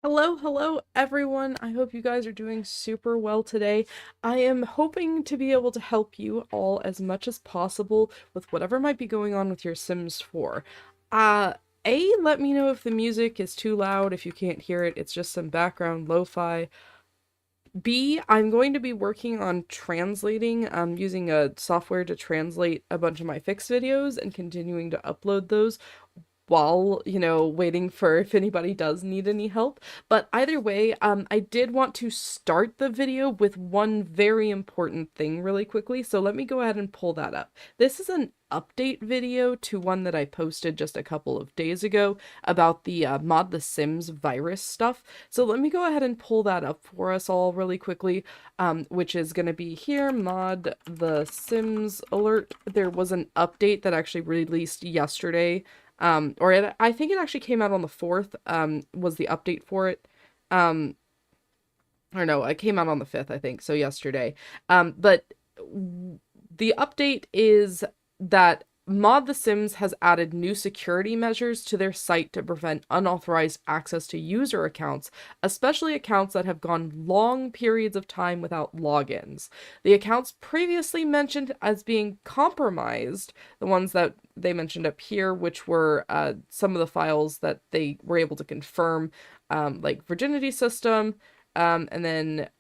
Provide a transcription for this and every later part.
Hello everyone. I hope you guys are doing super well today. I am hoping to be able to help you all as much as possible with whatever might be going on with your Sims 4. Uh, let me know if the music is too loud, if you can't hear it, it's just some background lo-fi. B, I'm going to be working on translating, using a software to translate a bunch of my fix videos and continuing to upload those while, waiting for if anybody does need any help. But either way, I did want to start the video with one very important thing really quickly, so let me go ahead and pull that up. This is an update video to one that I posted just a couple of days ago about the Mod the Sims virus stuff. So let me go ahead and pull that up for us all really quickly, which is going to be here, Mod the Sims alert. There was an update that actually released yesterday, I think it actually came out on the 4th, was the update for it. Or no, it came out on the 5th, I think, so yesterday. But the update is that Mod The Sims has added new security measures to their site to prevent unauthorized access to user accounts, especially accounts that have gone long periods of time without logins. The accounts previously mentioned as being compromised, the ones that they mentioned up here, which were some of the files that they were able to confirm, like Virginity System, and then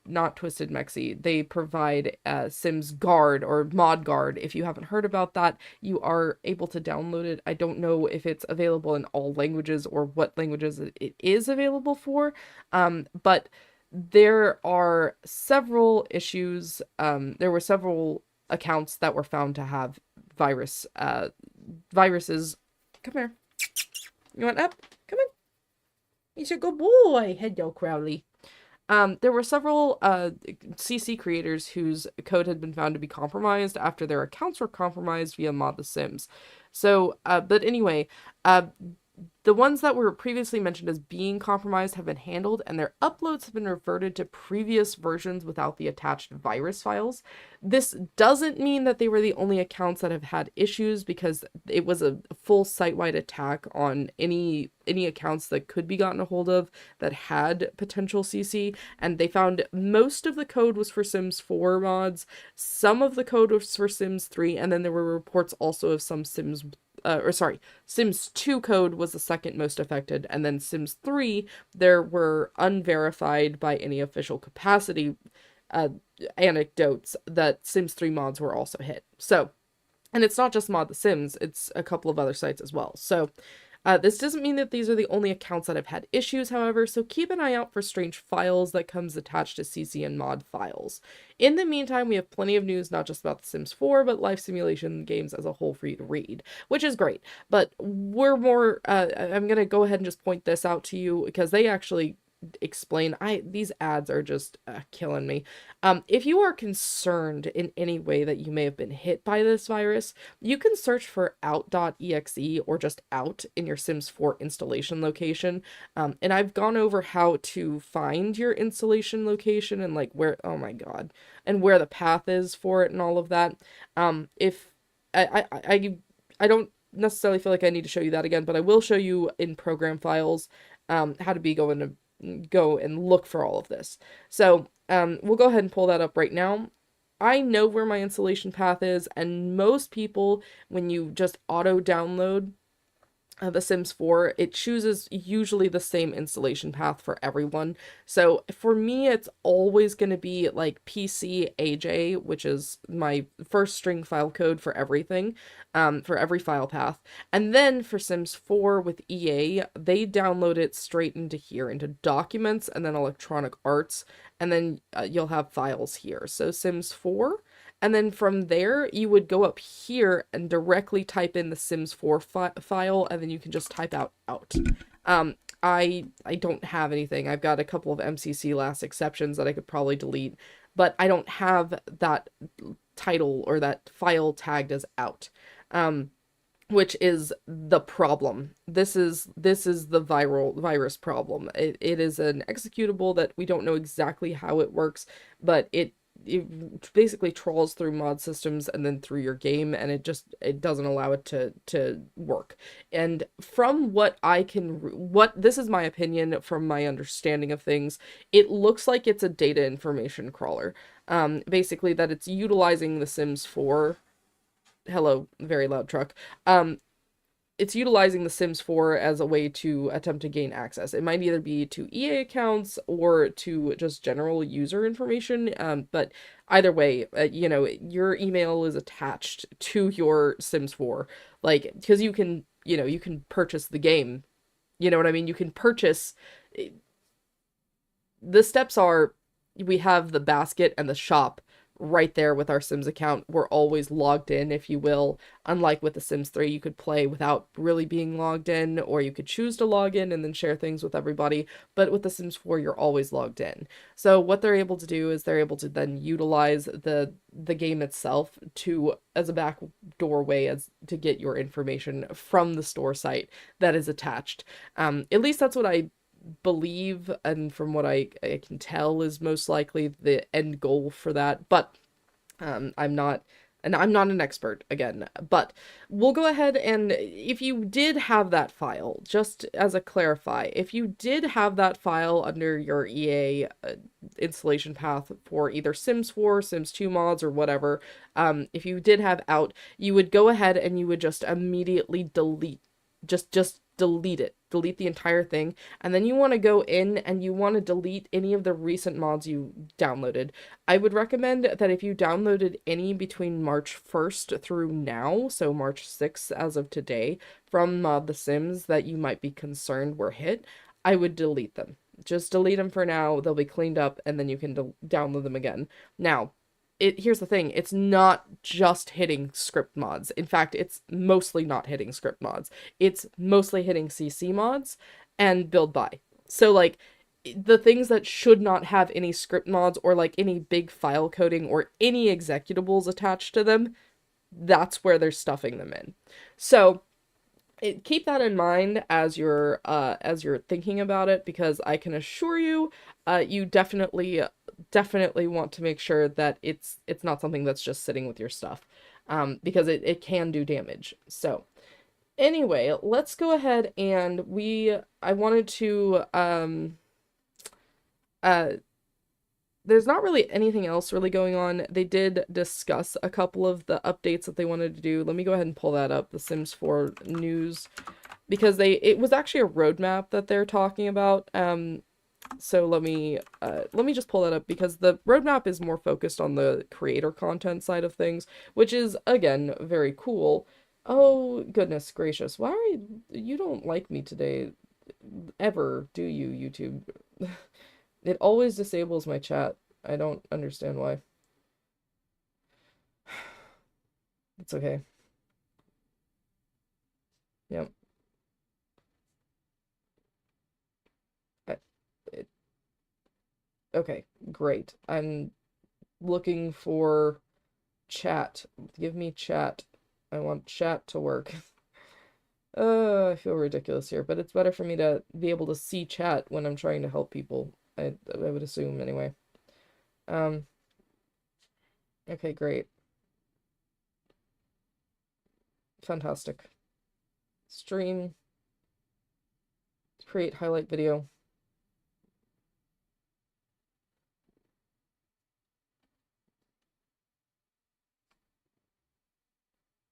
not Twisted Mexi. They provide Sims Guard or Mod Guard. If you haven't heard about that, you are able to download it. I don't know if it's available in all languages or what languages it is available for, but there are several issues. There were several accounts that were found to have viruses. Come here. You want up? Come on. He's a good boy. Hello, Crowley. There were several CC creators whose code had been found to be compromised after their accounts were compromised via Mod The Sims. So, but anyway, the ones that were previously mentioned as being compromised have been handled, and their uploads have been reverted to previous versions without the attached virus files. This doesn't mean that they were the only accounts that have had issues, because it was a full site-wide attack on any accounts that could be gotten a hold of that had potential CC, and they found most of the code was for Sims 4 mods, some of the code was for Sims 3, and then there were reports also of some Sims Sims 2 code was the second most affected, and then Sims 3, there were unverified by any official capacity anecdotes that Sims 3 mods were also hit. So, and it's not just Mod The Sims, it's a couple of other sites as well. So, this doesn't mean that these are the only accounts that have had issues, however, so keep an eye out for strange files that comes attached to CC and mod files. In the meantime, we have plenty of news, not just about The Sims 4, but life simulation games as a whole for you to read, which is great. But we're more, I'm going to go ahead and just point this out to you, because they actually explain. These ads are just killing me. If you are concerned in any way that you may have been hit by this virus, you can search for out.exe or just out in your Sims 4 installation location. And I've gone over how to find your installation location and like where, oh my god, and where the path is for it and all of that. If I don't necessarily feel like I need to show you that again, but I will show you in program files how to go and look for all of this. So we'll go ahead and pull that up right now. I know where my installation path is, and most people, when you just auto download The Sims 4, it chooses usually the same installation path for everyone. So for me, it's always going to be like PC AJ, which is my first string file code for everything, for every file path. And then for Sims 4 with EA, they download it straight into here, into Documents, and then Electronic Arts, and then you'll have files here. So Sims 4. And then from there, you would go up here and directly type in the Sims 4 file, and then you can just type out. I don't have anything. I've got a couple of MCC last exceptions that I could probably delete, but I don't have that title or that file tagged as out, which is the problem. This is the virus problem. It is an executable that we don't know exactly how it works, but it basically trawls through mod systems and then through your game, and it doesn't allow it to work. And from what I can, what this is my opinion from my understanding of things, it looks like it's a data information crawler. Basically that it's utilizing The Sims 4. Hello, very loud truck. It's utilizing The Sims 4 as a way to attempt to gain access. It might either be to EA accounts or to just general user information, but either way, you know, your email is attached to your Sims 4, like, because you can, you know, you can purchase the game, you know what I mean? You can purchase, the steps are, we have the basket and the shop right there with our Sims account. We're always logged in, if you will. Unlike with The Sims 3, you could play without really being logged in, or you could choose to log in and then share things with everybody. But with The Sims 4, you're always logged in. So what they're able to do is they're able to then utilize the game itself to as a back doorway as to get your information from the store site that is attached. At least that's what I believe, and from what I can tell, is most likely the end goal for that. But I'm not, and I'm not an expert again, but we'll go ahead, and if you did have that file, just as a clarify, if you did have that file under your EA installation path for either Sims 4, Sims 2 mods, or whatever, if you did have out, you would go ahead and you would just immediately delete, just delete it. Delete the entire thing. And then you want to go in and you want to delete any of the recent mods you downloaded. I would recommend that if you downloaded any between March 1st through now, so March 6th as of today, from Mod The Sims that you might be concerned were hit, I would delete them. Just delete them for now. They'll be cleaned up and then you can download them again. Now, here's the thing, it's not just hitting script mods. In fact, it's mostly not hitting script mods. It's mostly hitting CC mods and build by. So like the things that should not have any script mods or like any big file coding or any executables attached to them, that's where they're stuffing them in. So keep that in mind as you're thinking about it, because I can assure you, you definitely want to make sure that it's not something that's just sitting with your stuff, because it can do damage. So anyway, let's go ahead and I wanted to there's not really anything else really going on. They did discuss a couple of the updates that they wanted to do. Let me go ahead and pull that up, the Sims 4 news, because it was actually a roadmap that they're talking about. So let me just pull that up, because the roadmap is more focused on the creator content side of things, which is again very cool. Oh, goodness gracious. Why are you don't like me today ever, do you, YouTube? It always disables my chat. I don't understand why. It's okay. Yep. I, it, okay, great. I'm looking for chat. Give me chat. I want chat to work. I feel ridiculous here, but it's better for me to be able to see chat when I'm trying to help people. I would assume anyway. Okay, great. Fantastic. Stream. Create highlight video.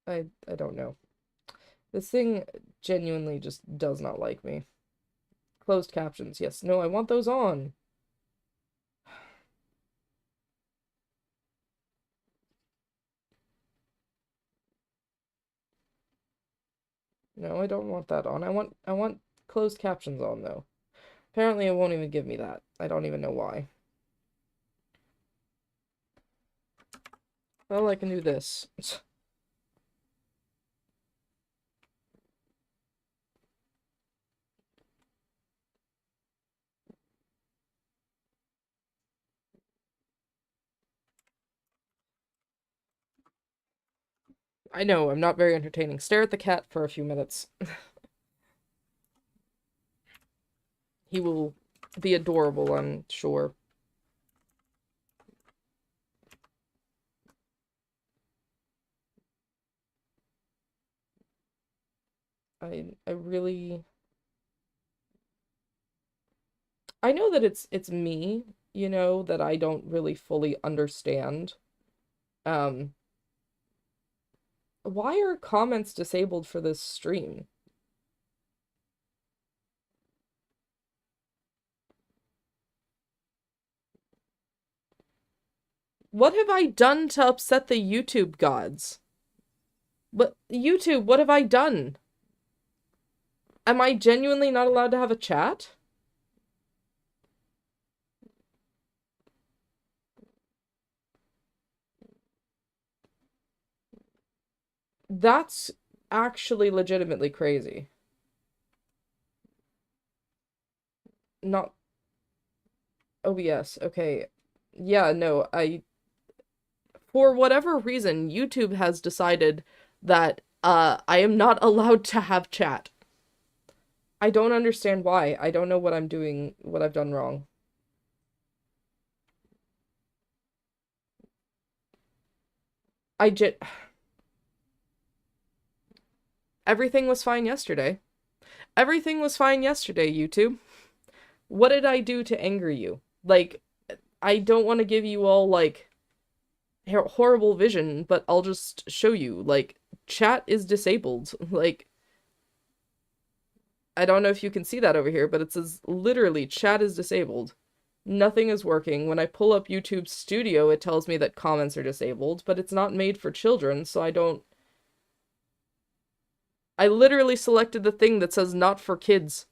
I don't know. This thing genuinely just does not like me. Closed captions. Yes. No, I want those on. No, I don't want that on. I want closed captions on though. Apparently it won't even give me that. I don't even know why. Well, I can do this. I know, I'm not very entertaining. Stare at the cat for a few minutes. He will be adorable, I'm sure. I really I know that it's me, that I don't really fully understand. Um, why are comments disabled for this stream? What have I done to upset the YouTube gods? But YouTube, what have I done? Am I genuinely not allowed to have a chat? That's actually legitimately crazy. Not OBS. Okay. Yeah, no, for whatever reason, YouTube has decided that I am not allowed to have chat. I don't understand why. I don't know what I'm doing, what I've done wrong. I just Everything was fine yesterday. Everything was fine yesterday, YouTube. What did I do to anger you? Like, I don't want to give you all, like, horrible vision, but I'll just show you. Like, chat is disabled. Like, I don't know if you can see that over here, but it says literally chat is disabled. Nothing is working. When I pull up YouTube Studio, it tells me that comments are disabled, but it's not made for children, so I don't. I literally selected the thing that says not for kids.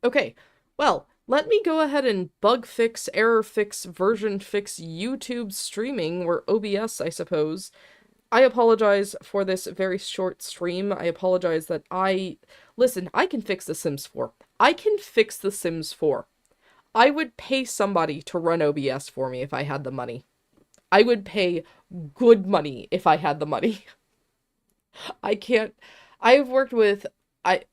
Okay, well, let me go ahead and bug fix, error fix, version fix YouTube streaming, or OBS, I suppose. I apologize for this very short stream. I apologize that Listen, I can fix The Sims 4. I can fix The Sims 4. I would pay somebody to run OBS for me if I had the money. I would pay good money if I had the money. I can't. I've worked with. I.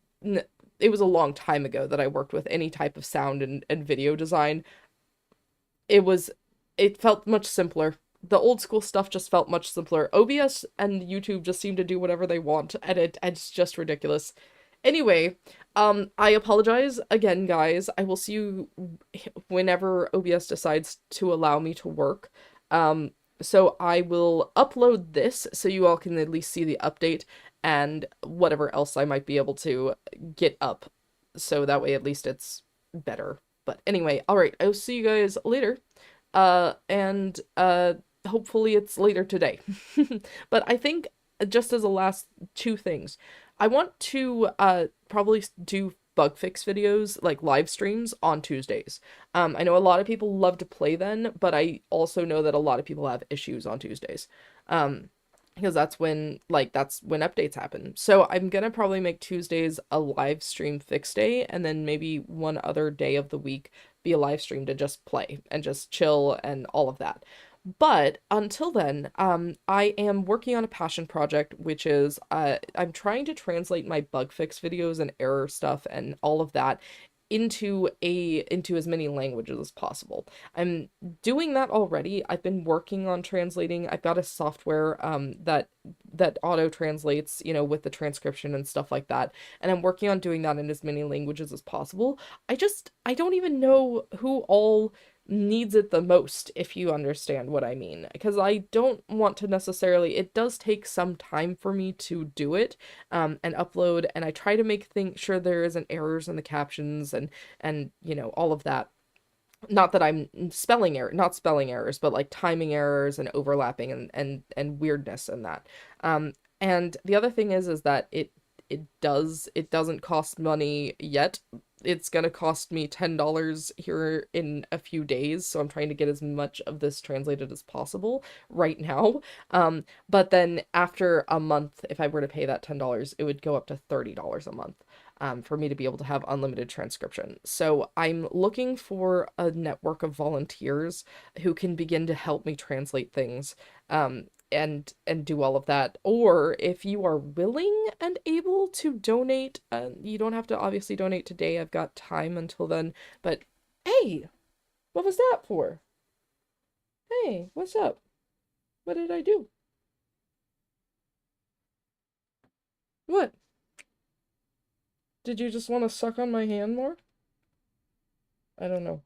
It was a long time ago that I worked with any type of sound and video design. It was. It felt much simpler. The old school stuff just felt much simpler. OBS and YouTube just seem to do whatever they want, and it's just ridiculous. Anyway, I apologize again, guys. I will see you whenever OBS decides to allow me to work. So I will upload this so you all can at least see the update and whatever else I might be able to get up. So that way at least it's better. But anyway, all right, I'll see you guys later. And hopefully it's later today. But I think just as a last two things, I want to probably do bug fix videos, like live streams on Tuesdays. I know a lot of people love to play then, but I also know that a lot of people have issues on Tuesdays. Because that's when updates happen. So I'm gonna probably make Tuesdays a live stream fix day, and then maybe one other day of the week be a live stream to just play and just chill and all of that. But until then, I am working on a passion project, which is I'm trying to translate my bug fix videos and error stuff and all of that into as many languages as possible. I'm doing that already. I've been working on translating. I've got a software that auto translates, with the transcription and stuff like that. And I'm working on doing that in as many languages as possible. I don't even know who all needs it the most, if you understand what I mean, because I don't want to necessarily, it does take some time for me to do it, and upload, and I try to make sure there isn't errors in the captions and all of that. Not that I'm not spelling errors, but like timing errors and overlapping and weirdness and that. And the other thing is that it doesn't cost money yet. It's gonna cost me $10 here in a few days, so I'm trying to get as much of this translated as possible right now. But then after a month, if I were to pay that $10, it would go up to $30 a month, for me to be able to have unlimited transcription. So I'm looking for a network of volunteers who can begin to help me translate things, and do all of that. Or if you are willing and able to donate, you don't have to obviously donate today. I've got time until then. But hey, what was that for? Hey, what's up? What did I do? What? Did you just want to suck on my hand more? I don't know.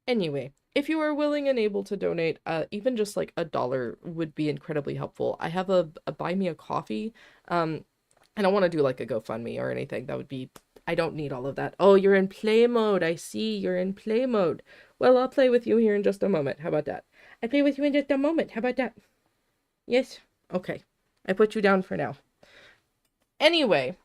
Anyway, if you are willing and able to donate, even just like $1 would be incredibly helpful. I have a buy me a coffee. I don't want to do like a GoFundMe or anything. That would be, I don't need all of that. Oh, you're in play mode. I see you're in play mode. Well, I'll play with you here in just a moment. How about that? I play with you in just a moment. How about that? Yes? Okay. I put you down for now. Anyway,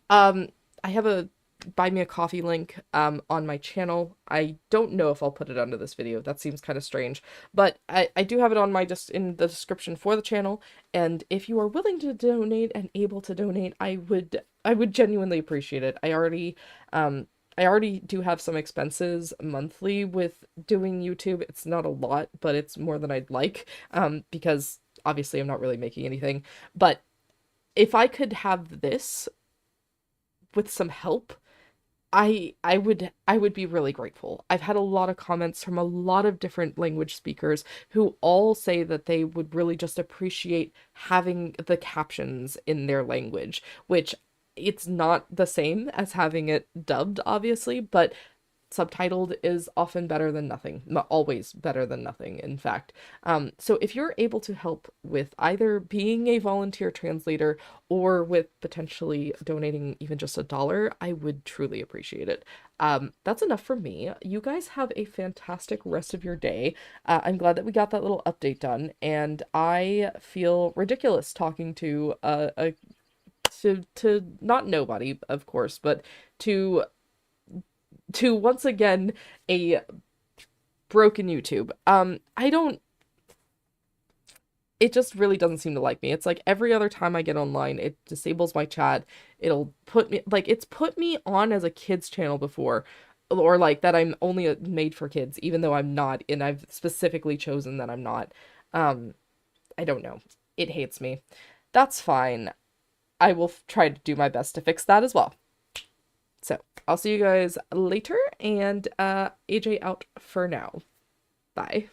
um, I have a buy me a coffee link on my channel. I don't know if I'll put it under this video. That seems kind of strange, but I do have it on my just in the description for the channel. And if you are willing to donate and able to donate, I would genuinely appreciate it. I already do have some expenses monthly with doing YouTube. It's not a lot, but it's more than I'd like because obviously I'm not really making anything. But if I could have this with some help, I would be really grateful. I've had a lot of comments from a lot of different language speakers who all say that they would really just appreciate having the captions in their language, which it's not the same as having it dubbed, obviously, but subtitled is often better than nothing, always better than nothing, in fact. So if you're able to help with either being a volunteer translator or with potentially donating even just $1, I would truly appreciate it. That's enough for me. You guys have a fantastic rest of your day. I'm glad that we got that little update done, and I feel ridiculous talking to to not nobody, of course, but to once again a broken YouTube. I don't, it just really doesn't seem to like me. It's like every other time I get online, it disables my chat. It'll put me, like, it's put me on as a kids channel before, or like that I'm only made for kids, even though I'm not, and I've specifically chosen that I'm not. Um, I don't know. It hates me. That's fine. I will try to do my best to fix that as well. So, I'll see you guys later, and AJ out for now. Bye.